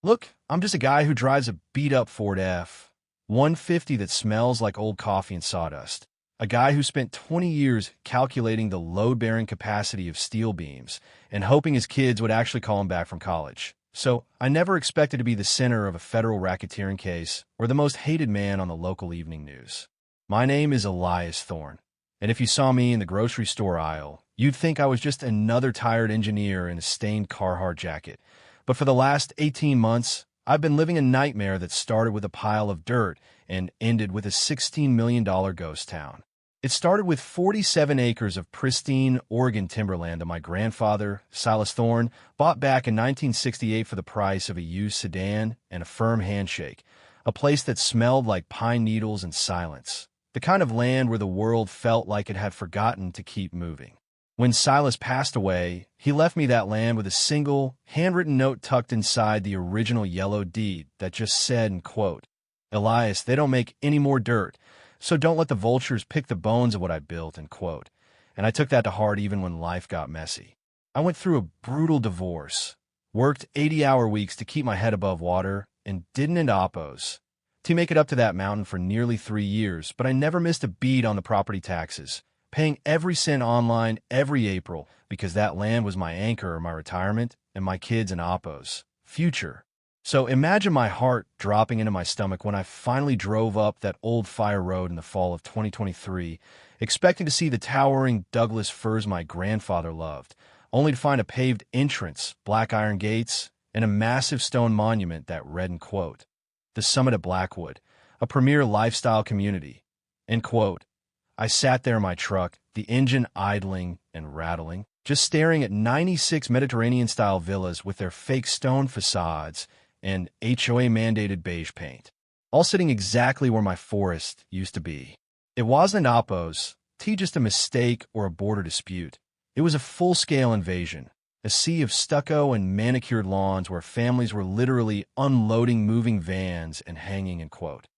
Look, I'm just a guy who drives a beat-up Ford F-150 that smells like old coffee and sawdust. A guy who spent 20 years calculating the load-bearing capacity of steel beams and hoping his kids would actually call him back from college. So, I never expected to be the center of a federal racketeering case or the most hated man on the local evening news. My name is Elias Thorne, and if you saw me in the grocery store aisle, you'd think I was just another tired engineer in a stained Carhartt jacket. But for the last 18 months, I've been living a nightmare that started with a pile of dirt and ended with a $16 million ghost town. It started with 47 acres of pristine Oregon timberland that my grandfather, Silas Thorne, bought back in 1968 for the price of a used sedan and a firm handshake, a place that smelled like pine needles and silence, the kind of land where the world felt like it had forgotten to keep moving. When Silas passed away, he left me that land with a single, handwritten note tucked inside the original yellow deed that just said, in quote, "Elias, they don't make any more dirt, so don't let the vultures pick the bones of what I built," end quote. And I took that to heart even when life got messy. I went through a brutal divorce, worked 80-hour weeks to keep my head above water, and didn't end oppos to make it up to that mountain for nearly 3 years, but I never missed a beat on the property taxes, paying every cent online every April because that land was my anchor or my retirement and my kids and Oppo's future. So imagine my heart dropping into my stomach when I finally drove up that old fire road in the fall of 2023, expecting to see the towering Douglas firs my grandfather loved, only to find a paved entrance, black iron gates, and a massive stone monument that read, in quote, "The Summit at Blackwood, a premier lifestyle community," end quote. I sat there in my truck, the engine idling and rattling, just staring at 96 Mediterranean-style villas with their fake stone facades and HOA-mandated beige paint, all sitting exactly where my forest used to be. It wasn't Oppos, just a mistake or a border dispute. It was a full-scale invasion, a sea of stucco and manicured lawns where families were literally unloading moving vans and hanging, in quote,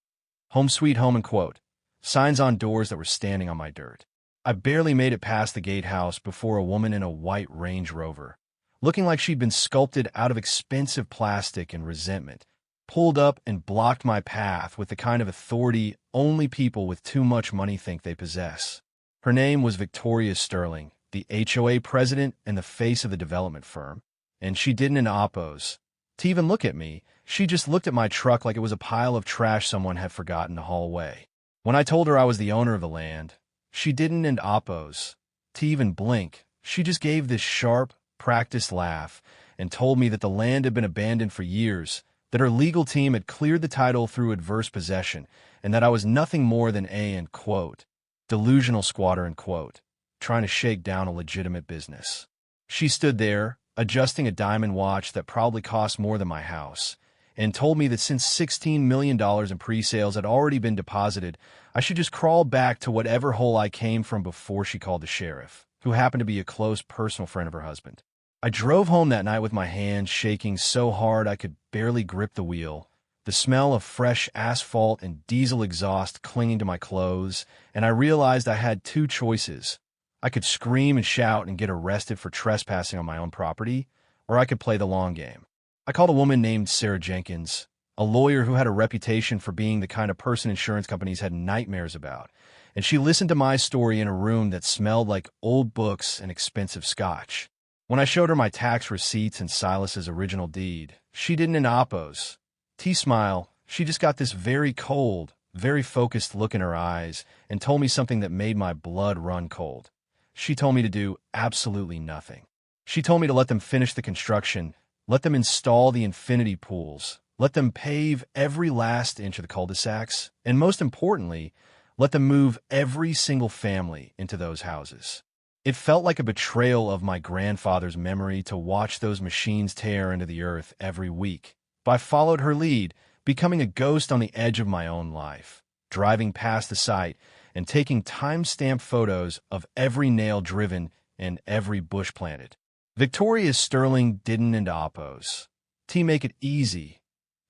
"Home sweet home," in quote, signs on doors that were standing on my dirt. I barely made it past the gatehouse before a woman in a white Range Rover, looking like she'd been sculpted out of expensive plastic and resentment, pulled up and blocked my path with the kind of authority only people with too much money think they possess. Her name was Victoria Sterling, the HOA president and the face of the development firm, and she didn't oppose to even look at me. She just looked at my truck like it was a pile of trash someone had forgotten to haul away. When I told her I was the owner of the land, she didn't oppose to even blink. She just gave this sharp, practiced laugh and told me that the land had been abandoned for years, that her legal team had cleared the title through adverse possession, and that I was nothing more than a, end quote, delusional squatter, end quote, trying to shake down a legitimate business. She stood there, adjusting a diamond watch that probably cost more than my house, and told me that since $16 million in pre-sales had already been deposited, I should just crawl back to whatever hole I came from before she called the sheriff, who happened to be a close personal friend of her husband. I drove home that night with my hands shaking so hard I could barely grip the wheel, the smell of fresh asphalt and diesel exhaust clinging to my clothes, and I realized I had two choices. I could scream and shout and get arrested for trespassing on my own property, or I could play the long game. I called a woman named Sarah Jenkins, a lawyer who had a reputation for being the kind of person insurance companies had nightmares about, and she listened to my story in a room that smelled like old books and expensive scotch. When I showed her my tax receipts and Silas's original deed, she didn't oppose. Smile, she just got this very cold, very focused look in her eyes and told me something that made my blood run cold. She told me to do absolutely nothing. She told me to let them finish the construction, let them install the infinity pools, let them pave every last inch of the cul-de-sacs, and most importantly, let them move every single family into those houses. It felt like a betrayal of my grandfather's memory to watch those machines tear into the earth every week. But I followed her lead, becoming a ghost on the edge of my own life, driving past the site and taking time-stamped photos of every nail driven and every bush planted. Victoria Sterling didn't oppose. Make it easy,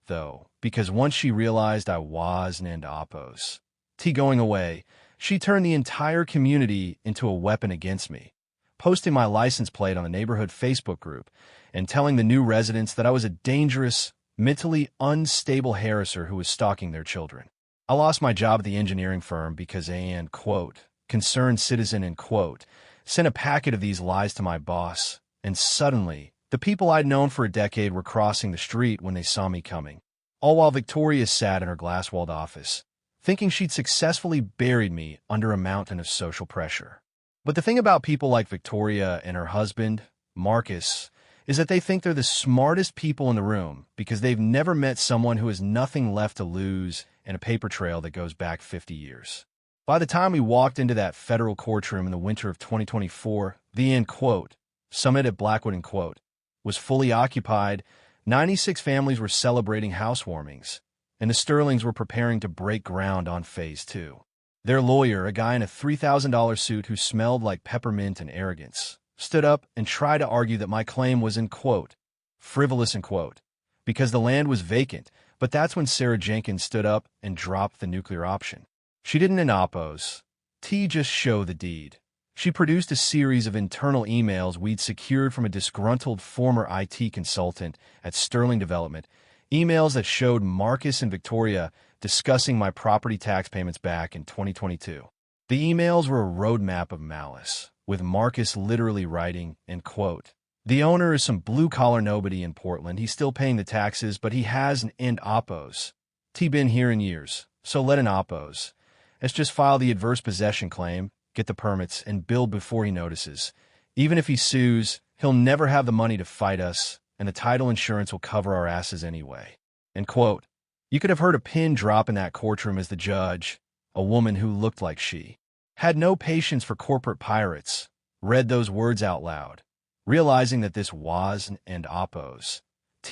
though, because once she realized I wasn't oppose going away, she turned the entire community into a weapon against me, posting my license plate on the neighborhood Facebook group and telling the new residents that I was a dangerous, mentally unstable harasser who was stalking their children. I lost my job at the engineering firm because a, quote, concerned citizen, end quote, sent a packet of these lies to my boss, and suddenly, the people I'd known for a decade were crossing the street when they saw me coming, all while Victoria sat in her glass-walled office, thinking she'd successfully buried me under a mountain of social pressure. But the thing about people like Victoria and her husband, Marcus, is that they think they're the smartest people in the room because they've never met someone who has nothing left to lose and a paper trail that goes back 50 years. By the time we walked into that federal courtroom in the winter of 2024, the, end quote, summit at Blackwood, end quote, was fully occupied. 96 families were celebrating housewarmings, and the Sterlings were preparing to break ground on Phase 2. Their lawyer, a guy in a $3,000 suit who smelled like peppermint and arrogance, stood up and tried to argue that my claim was, end quote, frivolous, end quote, because the land was vacant. But that's when Sarah Jenkins stood up and dropped the nuclear option. She didn't oppose. T just show the deed. She produced a series of internal emails we'd secured from a disgruntled former IT consultant at Sterling Development, emails that showed Marcus and Victoria discussing my property tax payments back in 2022. The emails were a roadmap of malice, with Marcus literally writing, end quote, the owner is some blue-collar nobody in Portland. He's still paying the taxes, but he has an end oppose. T been here in years, so let an oppose. Let's just file the adverse possession claim, get the permits, and build before he notices. Even if he sues, he'll never have the money to fight us, and the title insurance will cover our asses anyway. End quote. You could have heard a pin drop in that courtroom as the judge, a woman who looked like she had no patience for corporate pirates, read those words out loud, realizing that this was an end oppose.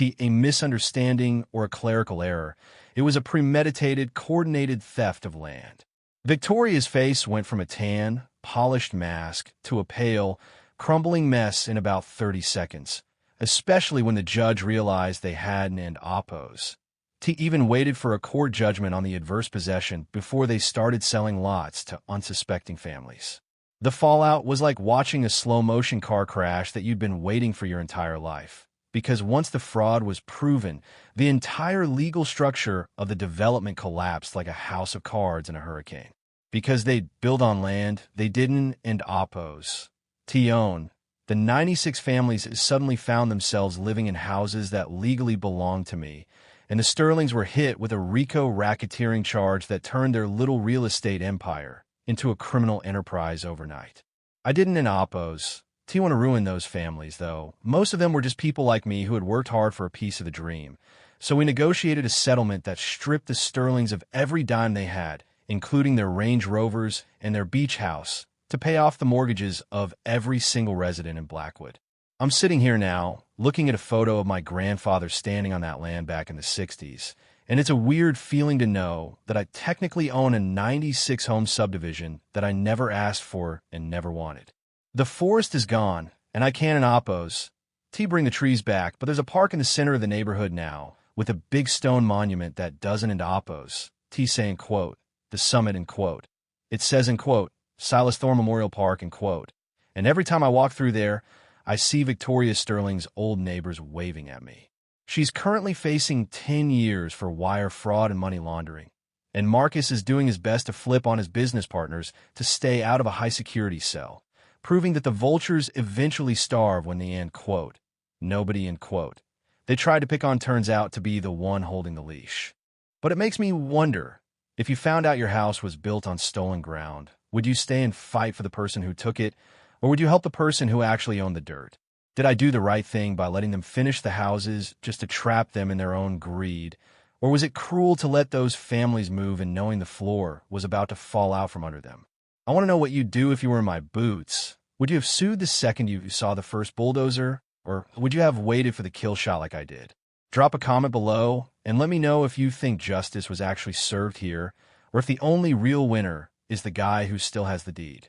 A misunderstanding or a clerical error. It was a premeditated, coordinated theft of land. Victoria's face went from a tan, polished mask to a pale, crumbling mess in about 30 seconds, especially when the judge realized they had an end oppose. T even waited for a court judgment on the adverse possession before they started selling lots to unsuspecting families. The fallout was like watching a slow-motion car crash that you'd been waiting for your entire life. Because once the fraud was proven, the entire legal structure of the development collapsed like a house of cards in a hurricane. Because they'd built on land they didn't end oppose. T-own, the 96 families suddenly found themselves living in houses that legally belonged to me, and the Sterlings were hit with a RICO racketeering charge that turned their little real estate empire into a criminal enterprise overnight. I didn't end oppose. T want to ruin those families, though. Most of them were just people like me who had worked hard for a piece of the dream. So we negotiated a settlement that stripped the Sterlings of every dime they had, including their Range Rovers and their beach house, to pay off the mortgages of every single resident in Blackwood. I'm sitting here now, looking at a photo of my grandfather standing on that land back in the 60s, and it's a weird feeling to know that I technically own a 96-home subdivision that I never asked for and never wanted. The forest is gone, and I can't oppose. T bring the trees back, but there's a park in the center of the neighborhood now, with a big stone monument that doesn't oppose. T saying, quote, the summit, end quote. It says, end quote, Silas Thorne Memorial Park, end quote. And every time I walk through there, I see Victoria Sterling's old neighbors waving at me. She's currently facing 10 years for wire fraud and money laundering, and Marcus is doing his best to flip on his business partners to stay out of a high-security cell, proving that the vultures eventually starve when they end quote, nobody, end quote. They tried to pick on turns out to be the one holding the leash. But it makes me wonder, if you found out your house was built on stolen ground, would you stay and fight for the person who took it, or would you help the person who actually owned the dirt? Did I do the right thing by letting them finish the houses just to trap them in their own greed, or was it cruel to let those families move and knowing the floor was about to fall out from under them? I want to know what you'd do if you were in my boots. Would you have sued the second you saw the first bulldozer, or would you have waited for the kill shot like I did? Drop a comment below and let me know if you think justice was actually served here, or if the only real winner is the guy who still has the deed.